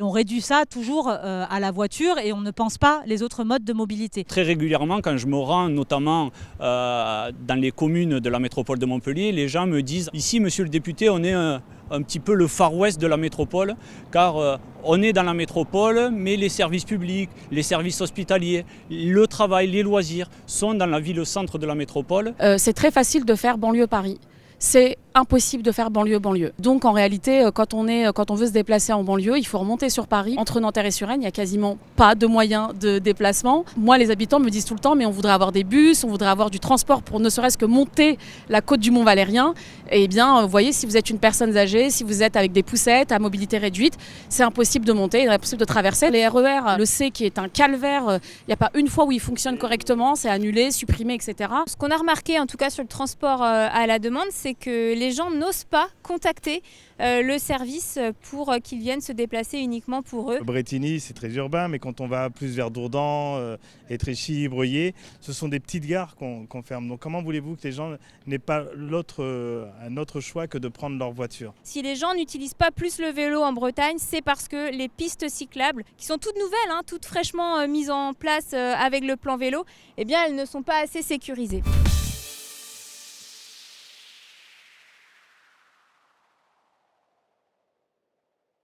On réduit ça toujours à la voiture et on ne pense pas les autres modes de mobilité. Très régulièrement, quand je me rends notamment dans les communes de la métropole de Montpellier, les gens me disent « Ici, monsieur le député, on est un petit peu le Far West de la métropole, car on est dans la métropole, mais les services publics, les services hospitaliers, le travail, les loisirs sont dans la ville-centre de la métropole. » C'est très facile de faire banlieue Paris. C'est impossible de faire banlieue. Donc en réalité, quand on veut se déplacer en banlieue, il faut remonter sur Paris. Entre Nanterre et Suresnes, il n'y a quasiment pas de moyens de déplacement. Moi, les habitants me disent tout le temps, mais on voudrait avoir des bus, on voudrait avoir du transport pour ne serait-ce que monter la côte du Mont-Valérien. Et bien, vous voyez, si vous êtes une personne âgée, si vous êtes avec des poussettes à mobilité réduite, c'est impossible de monter, impossible de traverser. Les RER, le C qui est un calvaire, il n'y a pas une fois où il fonctionne correctement, c'est annulé, supprimé, etc. Ce qu'on a remarqué, en tout cas sur le transport à la demande, c'est que les gens n'osent pas contacter le service pour qu'ils viennent se déplacer uniquement pour eux. Brétigny, c'est très urbain, mais quand on va plus vers Dourdan, Étréchy, Breuillé, ce sont des petites gares qu'on ferme. Donc comment voulez-vous que les gens n'aient pas un autre choix que de prendre leur voiture? Si les gens n'utilisent pas plus le vélo en Bretagne, c'est parce que les pistes cyclables, qui sont toutes nouvelles, toutes fraîchement mises en place avec le plan vélo, eh bien elles ne sont pas assez sécurisées.